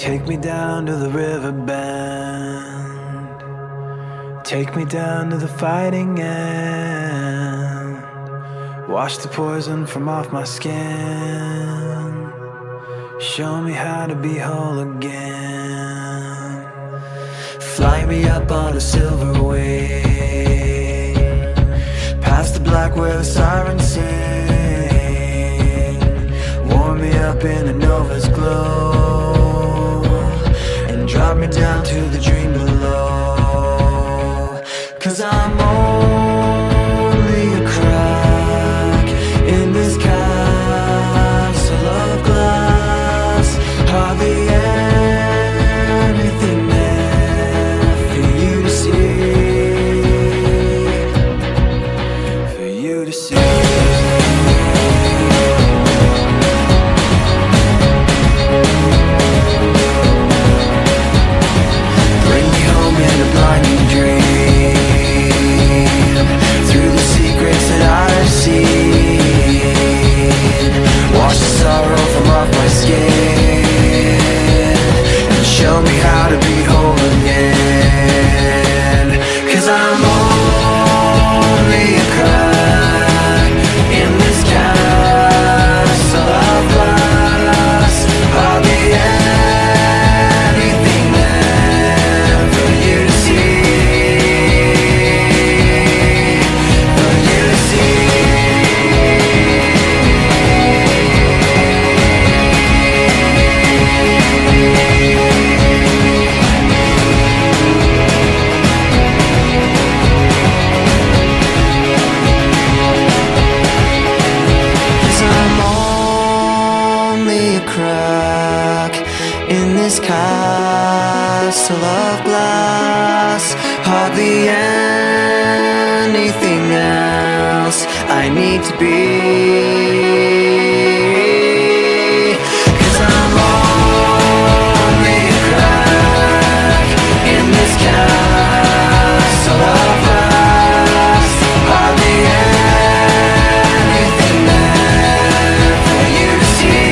Take me down to the river bend. Take me down to the fighting end. Wash the poison from off my skin. Show me how to be whole again. Fly me up on a silver wing, past the black where the sirens sing. Warm me up in a nova's glow, and drop me down to the dream below. 'Cause I'm only a crack in this castle of glass. Hardly anything there for you to see, for you to see. Bring me home in a blinding dream, through the secrets that I've seen. Wash the sorrow from off my skin, and show me how to be whole again. 'Cause I'm only a crack in this castle of glass. Hardly anything there for you to see, for you to see. Crack in this castle of glass. Hardly anything else I need to be. 'Cause I'm only a crack in this castle of glass. Hardly anything there for you to see.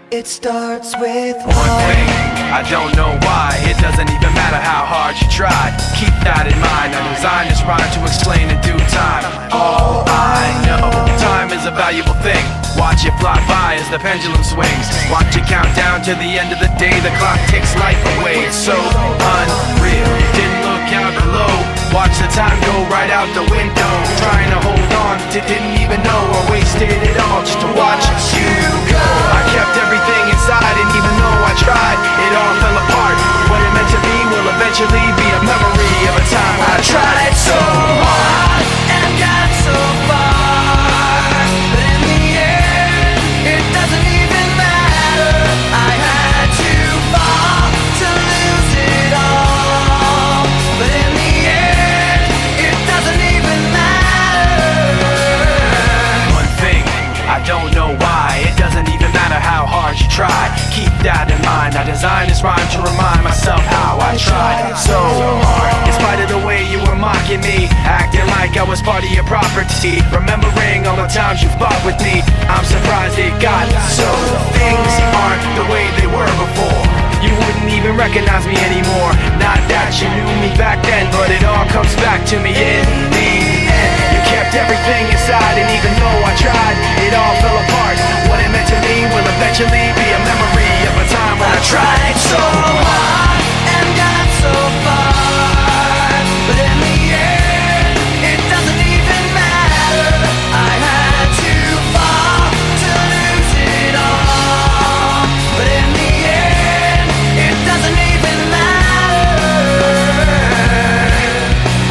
It starts with one thing, I don't know why. It doesn't even matter how hard you try. Keep that in mind. I designed this rhyme to explain in due time. All I know, time is a valuable thing. Watch it fly by as the pendulum swings. Watch it count down to the end of the day. The clock takes life away. It's so unreal. Didn't look out below. Watch the time go right out the window. Trying to hold on to didn't even know I wasted it all just to watch you go. I kept everything inside, and even though I tried, it all fell apart. What it meant to be will eventually be a memory of a time when I tried so hard and got so far, but in the end, it doesn't even matter. I had to fall to lose it all, but in the end, it doesn't even matter. One thing, I don't know why. It doesn't even matter how hard you try. Keep that in mind. I designed this rhyme to remind myself how I tried so hard. In spite of the way you were mocking me, acting like I was part of your property, remembering all the times you fought with me, I'm surprised it got so. Things aren't the way they were before. You wouldn't even recognize me anymore. Not that you knew me back then, but it all comes back to me in the end. You kept everything inside, and even though I tried, it all fell apart. What it meant to me will eventually be a memory of a time when I tried so hard and got so far, but in the end, it doesn't even matter. I had to fall to lose it all, but in the end, it doesn't even matter.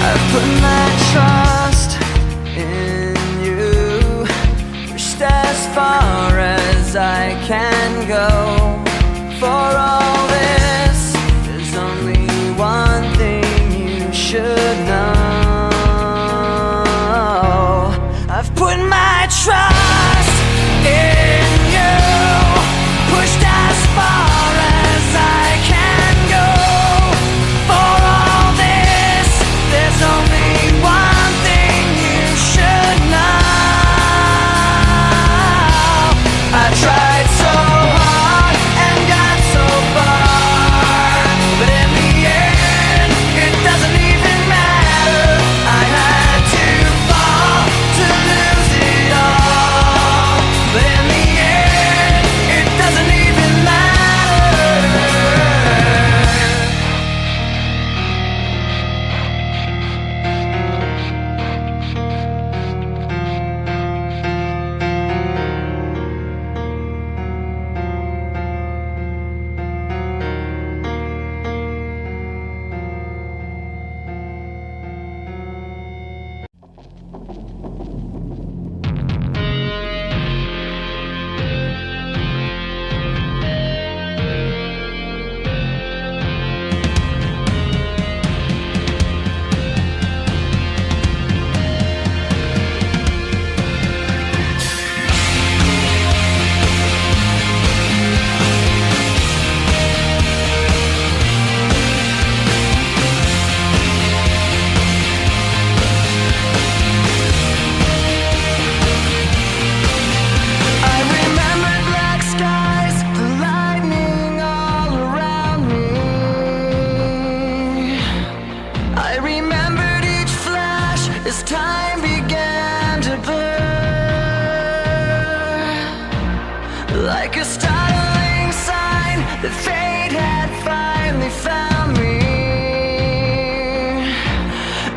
I put my trust in you. go. For all this, there's only one thing you should know. I've put my trust in you, pushed as far as I can go. For all this, there's only one thing you should know. I tried so hard and got so far, but in the end, it doesn't even matter. I had to fall to lose it all, but in the end, it doesn't even matter. I remembered black skies, the lightning all around me. I remembered each flash as time began to blur, like a startling sign that fate had finally found me.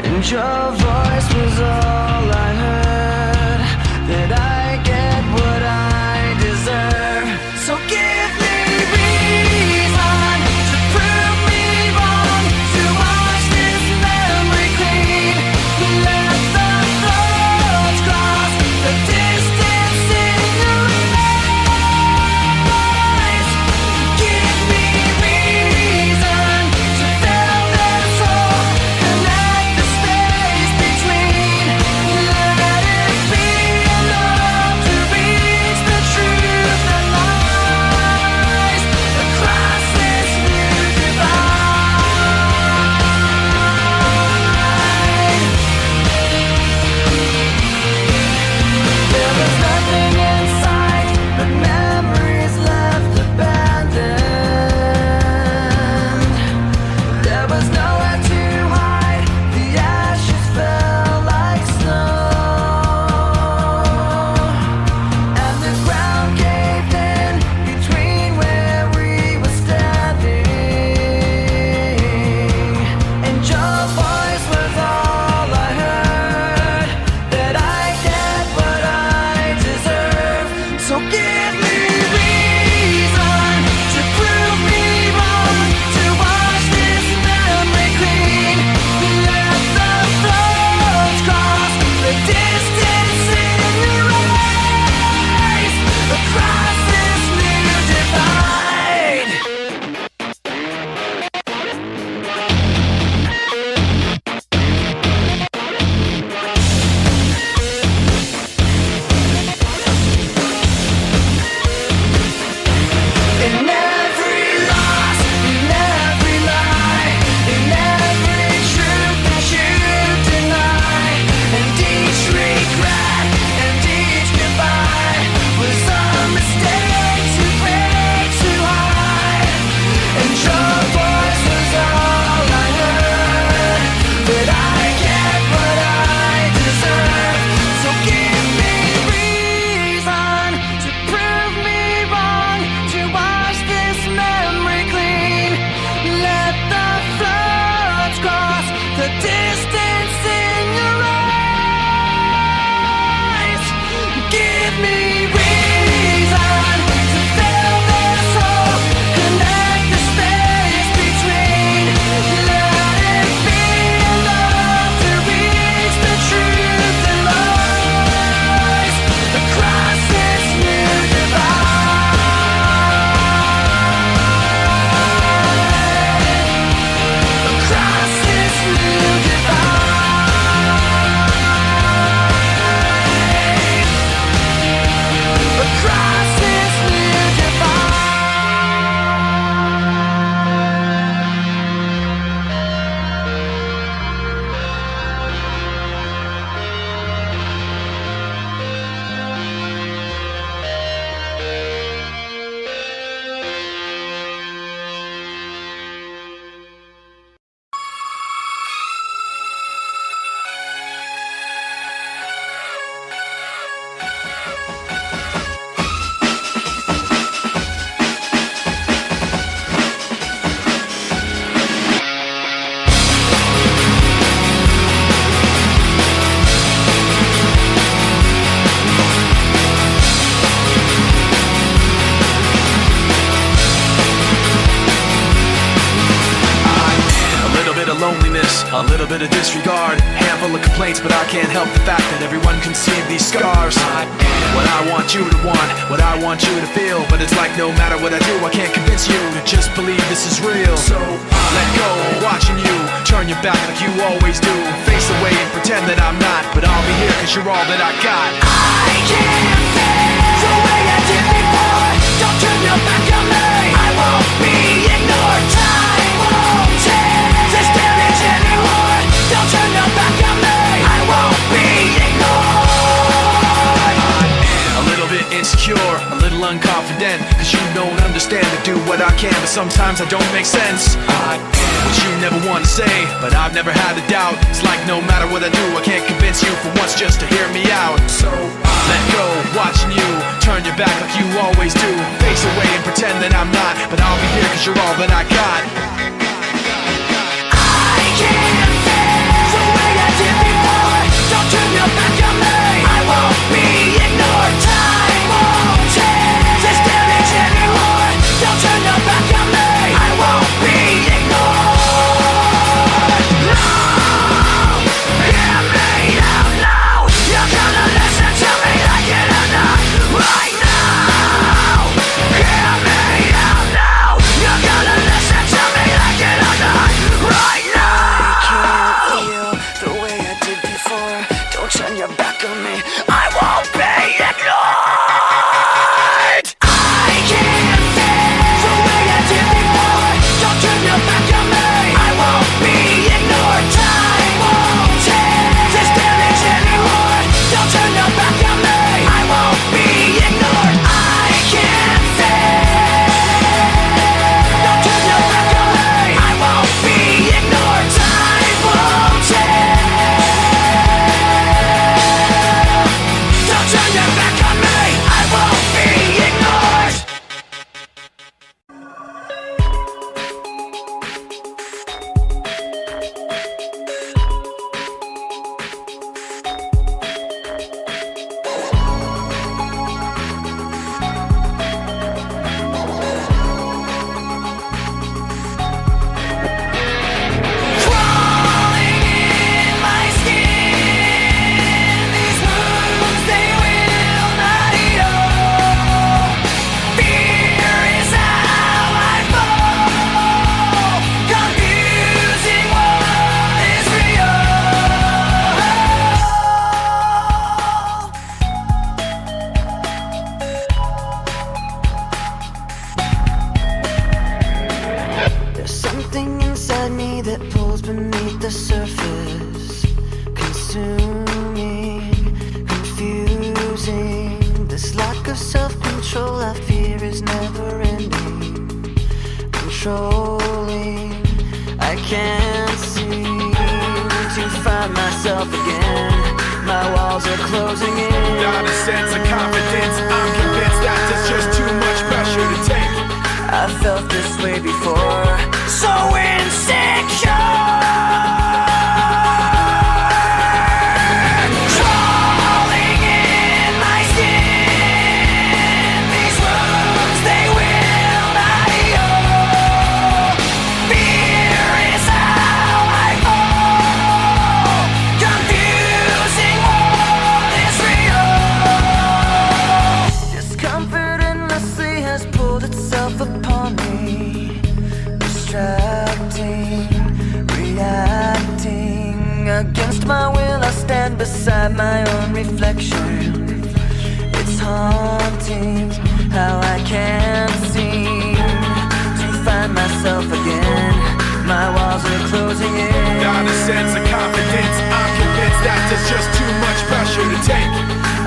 And your voice was all I heard, that I get what I deserve. So give me reason to prove me wrong, to wash this memory clean. Let the thoughts cross the distance in your eyes. Give me reason to fill this hole, connect the space between. little bit of disregard, handful of complaints, but I can't help the fact that everyone can see these scars. What I want you to want, what I want you to feel, but it's like no matter what I do, I can't convince you to just believe this is real. So let go, watching you turn your back like you always do, face away and pretend that I'm not, but I'll be here cause you're all that I got. I can't face the way I did before. Don't turn your back on me. I won't be ignored. Time won't change this damage anymore. Don't turn your back on me. I won't be ignored. A little bit insecure, a little unconfident, cause you don't understand to do what I can, but sometimes I don't make sense. What you never want to say, but I've never had a doubt. It's like no matter what I do, I can't convince you for once just to hear me out. So let go, watching you turn your back like you always do, face away and pretend that I'm not, but I'll be here cause you're all that I got. I can't face the way I did before. Don't turn your back on me. I won't be ignored. Time won't change this damage anymore. Don't turn your back on me. I won't be ignored. No, hear me out now. You're gonna listen to me like it or not. Right now, hear me out now. You're gonna listen to me like it or not. Right now. I can't feel the way I did before. Don't turn your back on me. I won't be ignored. I can't feel the way I did before. Don't turn your back on me. I won't be ignored. Time won't change this damage anymore. Don't turn your back on me. I won't be ignored. I can't feel. Don't turn your back on me. I won't be ignored. Time won't change. Don't turn your back on me. I won't be ignored. Crawling in my skin, these wounds they will not heal. Fear is how I fall, confusing what is real. There's something inside me that pulls beneath the surface, consuming, confusing. This lack of self-control I fear is never ending, controlling. I can't seem to find myself again. My walls are closing in. Without a sense of confidence, I'm convinced that there's just too much pressure to take. I felt this way before, so insecure. Crawling in my skin, these wounds they will not heal. Fear is how I fall, confusing what is real. Discomfort endlessly has pulled itself upon me, distracting, reacting. Against my will I stand beside my own reflection. It's haunting how I can't seem to find myself again. My walls are closing in. Without a sense of confidence, I'm convinced that there's just too much pressure to take.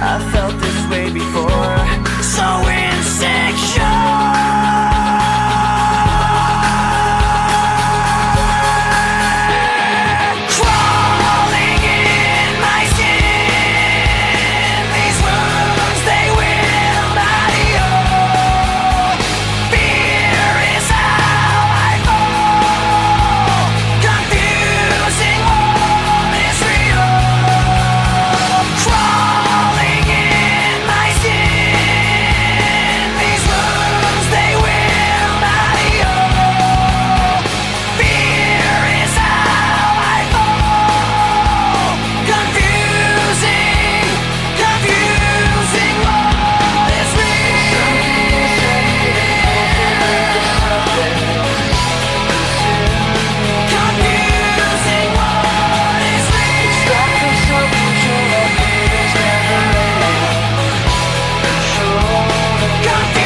I felt this way before, so insecure. Crawling in my skin, these wounds they will not heal. Fear is how I fall, confusing what is real. Crawling God